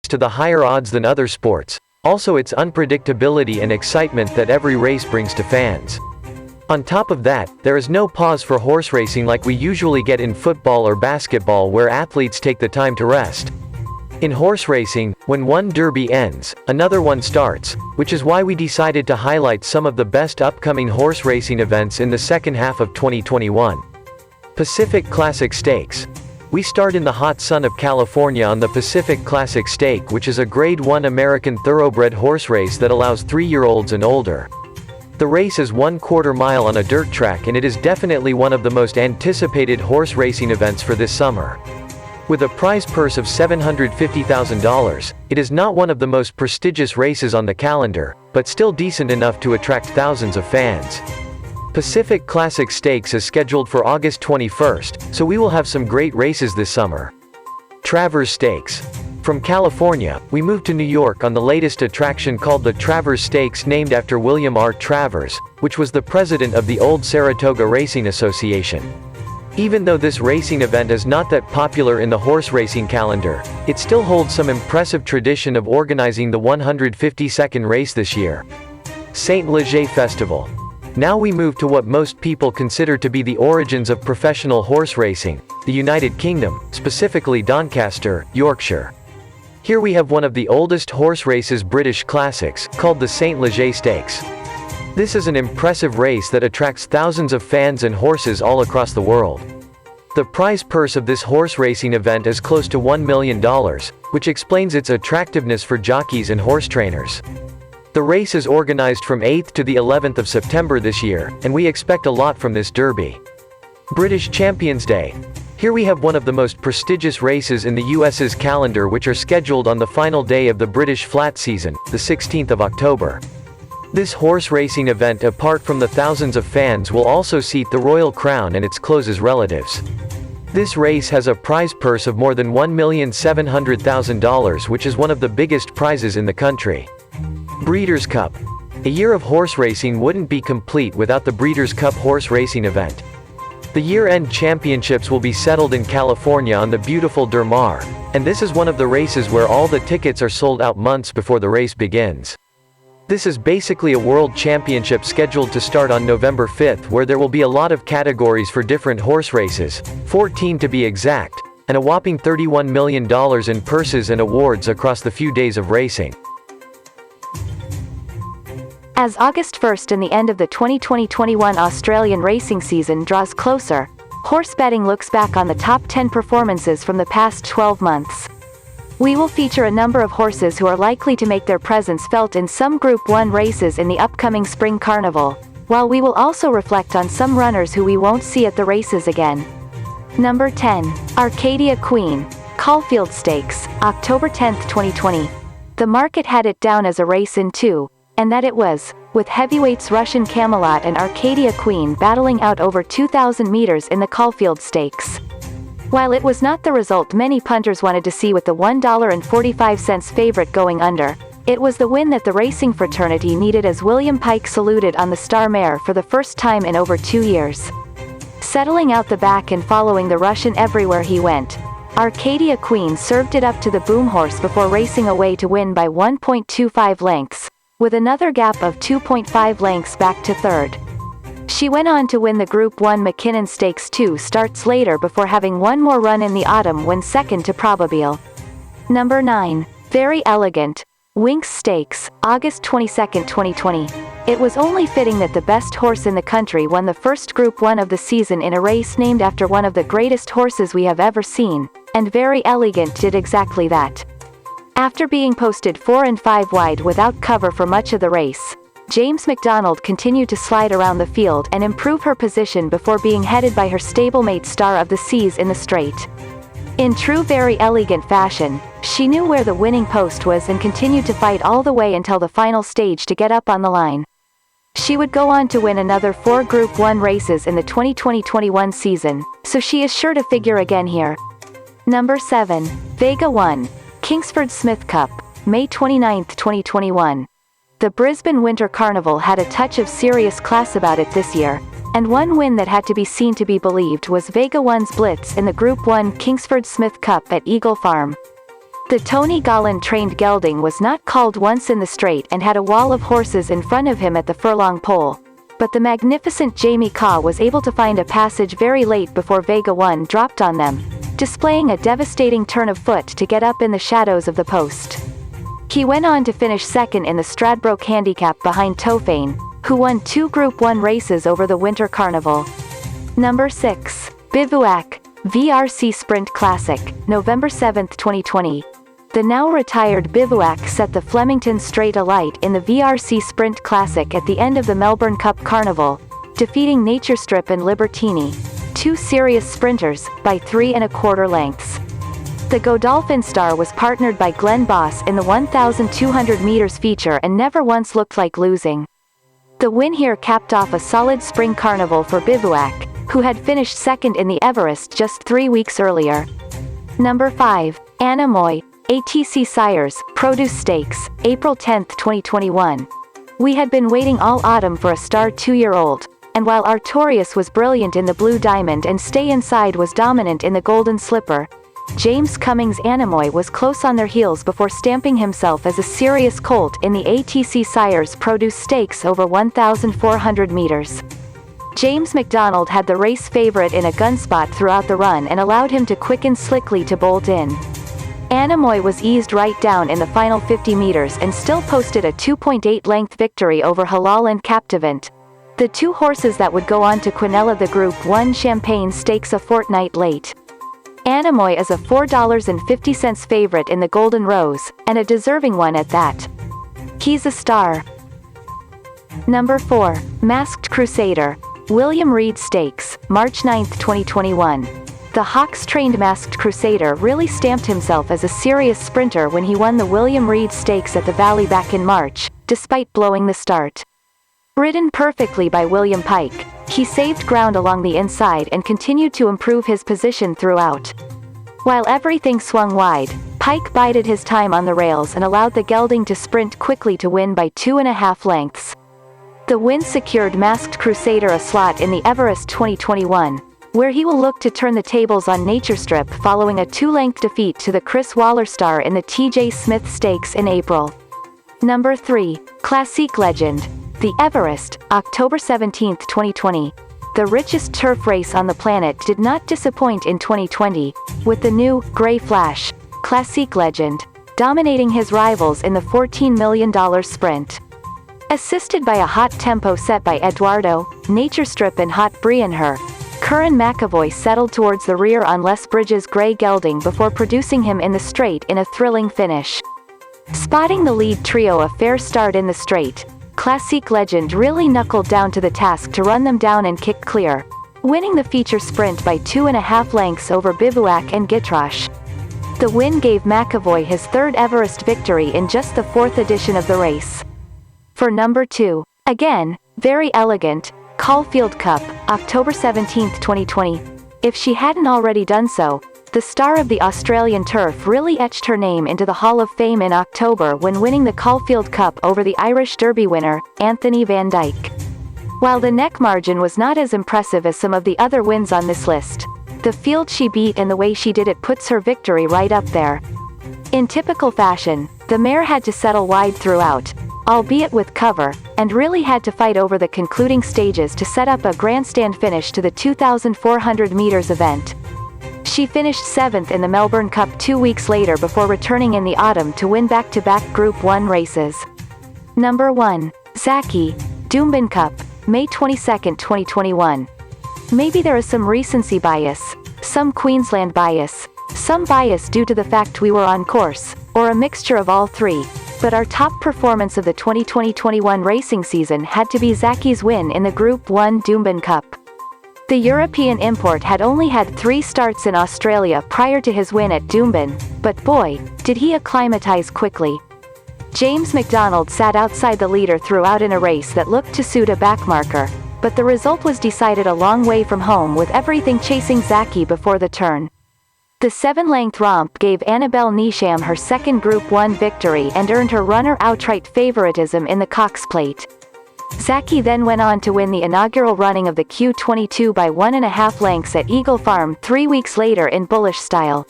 to the higher odds than other sports, also its unpredictability and excitement that every race brings to fans. On top of that, there is no pause for horse racing like we usually get in football or basketball where athletes take the time to rest. In horse racing, when one derby ends, another one starts, which is why we decided to highlight some of the best upcoming horse racing events in the second half of 2021. Pacific Classic Stakes. We start in the hot sun of California on the Pacific Classic Stake, which is a Grade 1 American thoroughbred horse race that allows 3-year-olds and older. The race is 1/4 mile on a dirt track and it is definitely one of the most anticipated horse racing events for this summer. With a prize purse of $750,000, it is not one of the most prestigious races on the calendar, but still decent enough to attract thousands of fans. Pacific Classic Stakes is scheduled for August 21st, so we will have some great races this summer. Travers Stakes. From California, we move to New York on the latest attraction called the Travers Stakes, named after William R. Travers, which was the president of the old Saratoga Racing Association. Even though this racing event is not that popular in the horse racing calendar, it still holds some impressive tradition of organizing the 152nd race this year. St. Leger Festival. Now we move to what most people consider to be the origins of professional horse racing, the United Kingdom, specifically Doncaster, Yorkshire. Here we have one of the oldest horse races, British classics, called the St. Leger Stakes. This is an impressive race that attracts thousands of fans and horses all across the world. The prize purse of this horse racing event is close to $1 million, which explains its attractiveness for jockeys and horse trainers. The race is organized from 8th to the 11th of September this year, and we expect a lot from this derby. British Champions Day. Here we have one of the most prestigious races in the US's calendar, which are scheduled on the final day of the British flat season, the 16th of October. This horse racing event, apart from the thousands of fans, will also seat the Royal Crown and its closest relatives. This race has a prize purse of more than $1,700,000, which is one of the biggest prizes in the country. Breeders' Cup. A year of horse racing wouldn't be complete without the Breeders' Cup horse racing event. The year-end championships will be settled in California on the beautiful Del Mar, and this is one of the races where all the tickets are sold out months before the race begins. This is basically a world championship scheduled to start on November 5th, where there will be a lot of categories for different horse races, 14 to be exact, and a whopping $31 million in purses and awards across the few days of racing. As August 1st and the end of the 2020-21 Australian racing season draws closer, horse betting looks back on the top 10 performances from the past 12 months. We will feature a number of horses who are likely to make their presence felt in some Group 1 races in the upcoming Spring Carnival, while we will also reflect on some runners who we won't see at the races again. Number 10. Arcadia Queen, Caulfield Stakes, October 10, 2020. The market had it down as a race in 2, and that it was, with heavyweights Russian Camelot and Arcadia Queen battling out over 2,000 meters in the Caulfield Stakes. While it was not the result many punters wanted to see, with the $1.45 favorite going under, it was the win that the racing fraternity needed, as William Pike saluted on the star mare for the first time in over 2 years. Settling out the back and following the Russian everywhere he went, Arcadia Queen served it up to the boom horse before racing away to win by 1.25 lengths, with another gap of 2.5 lengths back to third. She went on to win the Group 1 McKinnon Stakes 2 starts later before having one more run in the autumn when second to Probabile. Number 9. Very Elegant, Winx Stakes, August 22, 2020. It was only fitting that the best horse in the country won the first Group 1 of the season in a race named after one of the greatest horses we have ever seen, and Very Elegant did exactly that. After being posted 4 and 5 wide without cover for much of the race, James McDonald continued to slide around the field and improve her position before being headed by her stablemate Star of the Seas in the straight. In true Very Elegant fashion, she knew where the winning post was and continued to fight all the way until the final stage to get up on the line. She would go on to win another 4 Group 1 races in the 2020-21 season, so she is sure to figure again here. Number 7. Vega 1, Kingsford Smith Cup, May 29, 2021. The Brisbane Winter Carnival had a touch of serious class about it this year, and one win that had to be seen to be believed was Vega 1's Blitz in the Group 1 Kingsford Smith Cup at Eagle Farm. The Tony Gollan-trained gelding was not called once in the straight and had a wall of horses in front of him at the furlong pole, but the magnificent Jamie Caw was able to find a passage very late before Vega 1 dropped on them, displaying a devastating turn of foot to get up in the shadows of the post. He went on to finish second in the Stradbroke Handicap behind Tofane, who won 2 Group 1 races over the Winter Carnival. Number 6. Bivouac, VRC Sprint Classic, November 7, 2020. The now-retired Bivouac set the Flemington Straight alight in the VRC Sprint Classic at the end of the Melbourne Cup Carnival, defeating Nature Strip and Libertini, 2 serious sprinters, by 3 1/4 lengths. The Godolphin star was partnered by Glenn Boss in the 1,200 meters feature and never once looked like losing. The win here capped off a solid spring carnival for Bivouac, who had finished second in the Everest just 3 weeks earlier. Number 5. Anemoy, ATC Sires, Produce Stakes, April 10, 2021. We had been waiting all autumn for a star 2-year-old, and while Artorias was brilliant in the Blue Diamond and Stay Inside was dominant in the Golden Slipper, James Cummings' Anemoy was close on their heels before stamping himself as a serious colt in the ATC Sires Produce Stakes over 1,400 meters. James McDonald had the race favorite in a gunspot throughout the run and allowed him to quicken slickly to bolt in. Anemoy was eased right down in the final 50 meters and still posted a 2.8-length victory over Halal and Captivant, the 2 horses that would go on to Quinella the Group 1 Champagne Stakes a fortnight late. Anemoy is a $4.50 favorite in the Golden Rose, and a deserving one at that. He's a star. Number 4. Masked Crusader, William Reed Stakes, March 9, 2021. The Hawks-trained Masked Crusader really stamped himself as a serious sprinter when he won the William Reed Stakes at the Valley back in March, despite blowing the start. Ridden perfectly by William Pike, he saved ground along the inside and continued to improve his position throughout. While everything swung wide, Pike bided his time on the rails and allowed the gelding to sprint quickly to win by 2.5 lengths. The win secured Masked Crusader a slot in the Everest 2021, where he will look to turn the tables on Nature Strip following a 2-length defeat to the Chris Waller star in the TJ Smith Stakes in April. Number 3. Classique Legend, the Everest, October 17, 2020. The richest turf race on the planet did not disappoint in 2020, with the new, Grey Flash, Classique Legend, dominating his rivals in the $14 million sprint. Assisted by a hot tempo set by Eduardo, Nature Strip and Hot Brienher, Curran McAvoy settled towards the rear on Les Bridges' Grey Gelding before producing him in the straight in a thrilling finish. Spotting the lead trio a fair start in the straight, Classique Legend really knuckled down to the task to run them down and kick clear, winning the feature sprint by 2.5 lengths over Bivouac and Gitrosh. The win gave McAvoy his 3rd Everest victory in just the 4th edition of the race. For number 2, again, very elegant, Caulfield Cup, October 17, 2020. If she hadn't already done so, the star of the Australian turf really etched her name into the Hall of Fame in October when winning the Caulfield Cup over the Irish Derby winner, Anthony Van Dyke. While the neck margin was not as impressive as some of the other wins on this list, the field she beat and the way she did it puts her victory right up there. In typical fashion, the mare had to settle wide throughout, albeit with cover, and really had to fight over the concluding stages to set up a grandstand finish to the 2,400 meters event. She finished 7th in the Melbourne Cup 2 weeks later before returning in the autumn to win back-to-back Group 1 races. Number 1. Zaki, Doomben Cup, May 22, 2021. Maybe there is some recency bias, some Queensland bias, some bias due to the fact we were on course, or a mixture of all three, but our top performance of the 2020-21 racing season had to be Zaki's win in the Group 1 Doomben Cup. The European import had only had 3 starts in Australia prior to his win at Doomben, but boy, did he acclimatise quickly. James McDonald sat outside the leader throughout in a race that looked to suit a backmarker, but the result was decided a long way from home with everything chasing Zaki before the turn. The 7-length romp gave Annabelle Neesham her 2nd Group 1 victory and earned her runner outright favoritism in the Cox Plate. Zaki then went on to win the inaugural running of the Q22 by 1.5 lengths at Eagle Farm 3 weeks later in bullish style.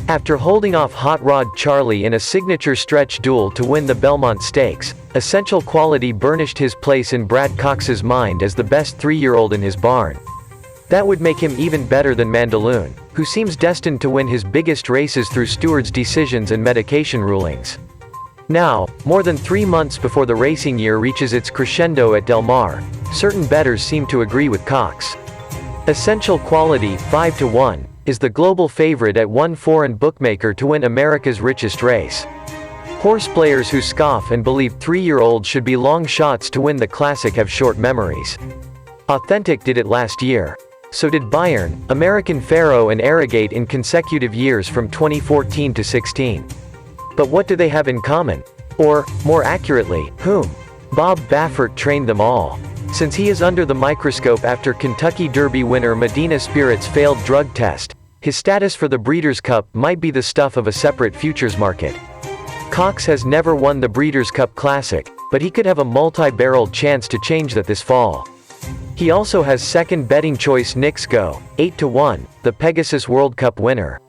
After holding off Hot Rod Charlie in a signature stretch duel to win the Belmont Stakes, Essential Quality burnished his place in Brad Cox's mind as the best 3-year-old in his barn. That would make him even better than Mandaloun, who seems destined to win his biggest races through stewards' decisions and medication rulings. Now, more than 3 months before the racing year reaches its crescendo at Del Mar, certain bettors seem to agree with Cox. Essential Quality, 5-1, is the global favorite at 1-4 and bookmaker to win America's richest race. Horse players who scoff and believe 3-year-olds should be long shots to win the classic have short memories. Authentic did it last year. So did Bayern, American Pharoah and Arrogate in consecutive years from 2014 to 16. But what do they have in common? Or, more accurately, whom? Bob Baffert trained them all. Since he is under the microscope after Kentucky Derby winner Medina Spirit's failed drug test, his status for the Breeders' Cup might be the stuff of a separate futures market. Cox has never won the Breeders' Cup Classic, but he could have a multi-barreled chance to change that this fall. He also has second betting choice Knicks Go, 8-1, the Pegasus World Cup winner.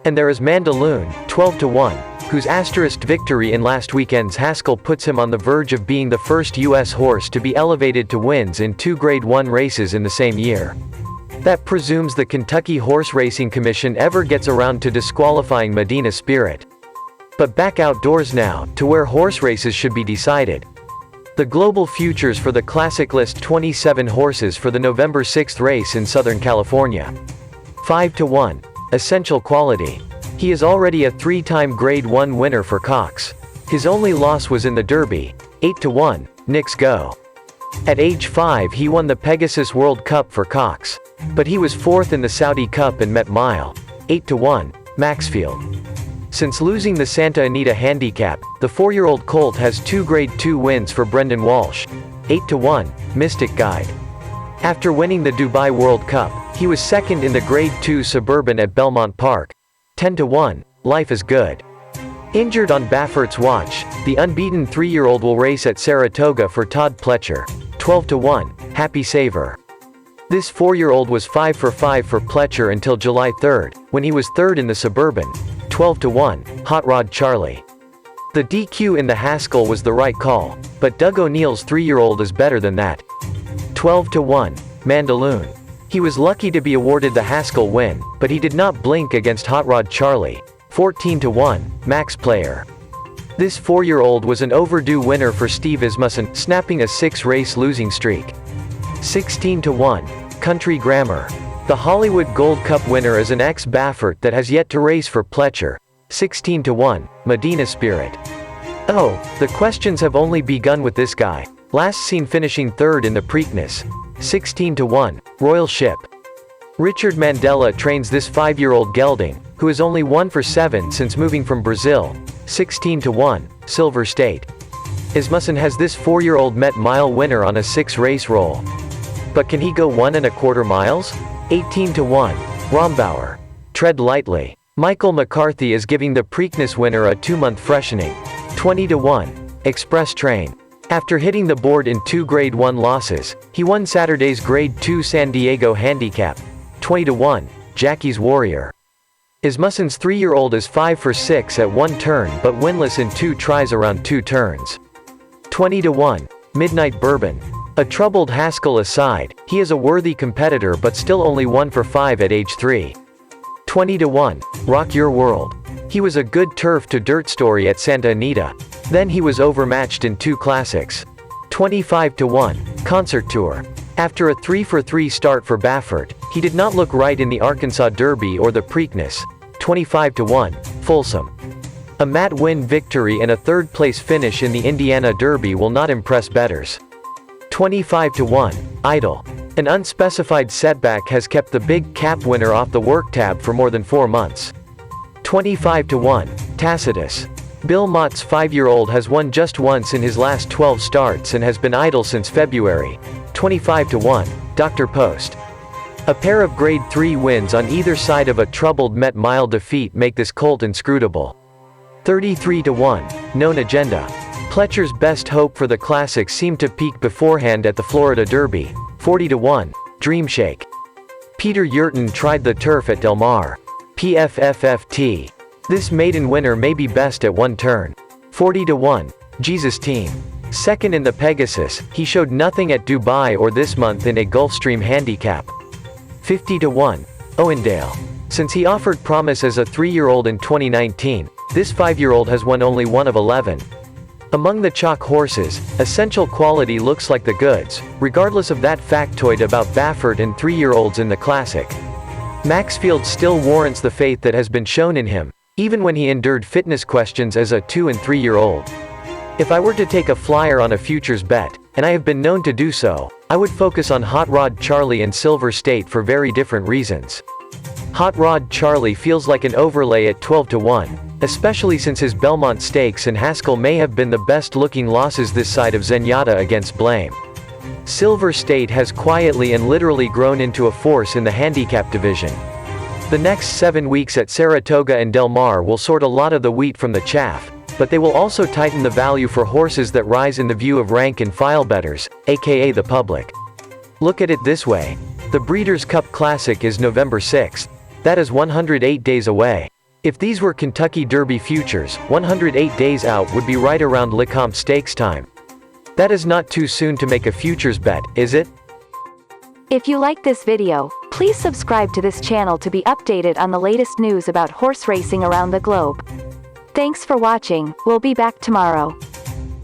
And there is Mandaloun, 12-1, whose asterisked victory in last weekend's Haskell puts him on the verge of being the first U.S. horse to be elevated to wins in 2 Grade 1 races in the same year. That presumes the Kentucky Horse Racing Commission ever gets around to disqualifying Medina Spirit. But back outdoors now, to where horse races should be decided. The global futures for the Classic list 27 horses for the November 6th race in Southern California. 5-1, Essential Quality. He is already a 3-time Grade 1 winner for Cox. His only loss was in the Derby, 8-1, Knicks Go. At age 5 he won the Pegasus World Cup for Cox. But he was 4th in the Saudi Cup and met Mile, 8-1, Maxfield. Since losing the Santa Anita Handicap, the 4-year-old colt has 2 Grade 2 wins for Brendan Walsh, 8-1, Mystic Guide. After winning the Dubai World Cup, he was second in the Grade 2 Suburban at Belmont Park, 10-1, Life is Good. Injured on Baffert's watch, the unbeaten 3-year-old will race at Saratoga for Todd Pletcher, 12-1, Happy Saver. This 4-year-old was 5 for 5 for Pletcher until July 3rd, when he was 3rd in the Suburban, 12-1, Hot Rod Charlie. The DQ in the Haskell was the right call, but Doug O'Neill's 3-year-old is better than that. 12-1, Mandaloun. He was lucky to be awarded the Haskell win, but he did not blink against Hot Rod Charlie, 14-1, Max Player. This 4-year-old was an overdue winner for Steve Ismussen, snapping a 6-race losing streak. 16-1, Country Grammar. The Hollywood Gold Cup winner is an ex-Baffert that has yet to race for Pletcher, 16-1, Medina Spirit. Oh, the questions have only begun with this guy, last seen finishing 3rd in the Preakness, 16-1, Royal Ship. Richard Mandela trains this 5-year-old gelding, who is only 1 for 7 since moving from Brazil, 16-1, Silver State. Ismussen has this 4-year-old Met Mile winner on a 6-race roll. But can he go 1 1/4 miles? 18-1, Rombauer. Tread lightly. Michael McCarthy is giving the Preakness winner a 2-month freshening, 20-1, Express Train. After hitting the board in 2 Grade 1 losses, he won Saturday's Grade 2 San Diego Handicap, 20-1, Jackie's Warrior. Ismussen's 3-year-old is 5 for 6 at 1 turn but winless in 2 tries around 2 turns. 20-1, Midnight Bourbon. A troubled Haskell aside, he is a worthy competitor but still only 1 for 5 at age 3. 20-1, Rock Your World. He was a good turf to dirt story at Santa Anita. Then he was overmatched in 2 classics. 25-1, Concert Tour. After a 3 for 3 start for Baffert, he did not look right in the Arkansas Derby or the Preakness. 25-1, Folsom. A Matt Winn victory and a 3rd place finish in the Indiana Derby will not impress bettors. 25-1, Idol. An unspecified setback has kept the big cap winner off the work tab for more than 4 months. 25-1, Tacitus. Bill Mott's 5-year-old has won just once in his last 12 starts and has been idle since February. 25-1, Dr. Post. A pair of Grade 3 wins on either side of a troubled Met Mile defeat make this colt inscrutable. 33-1, Known Agenda. Pletcher's best hope for the Classic seemed to peak beforehand at the Florida Derby, 40-1, Dream Shake. Peter Yurton tried the turf at Del Mar. PFFFT. This maiden winner may be best at one turn. 40-1. Jesus Team. Second in the Pegasus, he showed nothing at Dubai or this month in a Gulfstream handicap. 50-1. Owendale. Since he offered promise as a 3-year-old in 2019, this 5-year-old has won only one of 11. Among the chalk horses, essential quality looks like the goods, regardless of that factoid about Baffert and 3-year-olds in the Classic. Maxfield still warrants the faith that has been shown in him, even when he endured fitness questions as a 2- and 3-year-old. If I were to take a flyer on a futures bet, and I have been known to do so, I would focus on Hot Rod Charlie and Silver State for very different reasons. Hot Rod Charlie feels like an overlay at 12-1, especially since his Belmont Stakes and Haskell may have been the best-looking losses this side of Zenyatta against Blame. Silver State has quietly and literally grown into a force in the handicap division. The next 7 weeks at Saratoga and Del Mar will sort a lot of the wheat from the chaff, but they will also tighten the value for horses that rise in the view of rank and file bettors, aka the public. Look at it this way. The Breeders' Cup Classic is November 6th. That is 108 days away. If these were Kentucky Derby futures, 108 days out would be right around Lecomte Stakes time. That is not too soon to make a futures bet, is it? If you like this video, please subscribe to this channel to be updated on the latest news about horse racing around the globe. Thanks for watching, we'll be back tomorrow.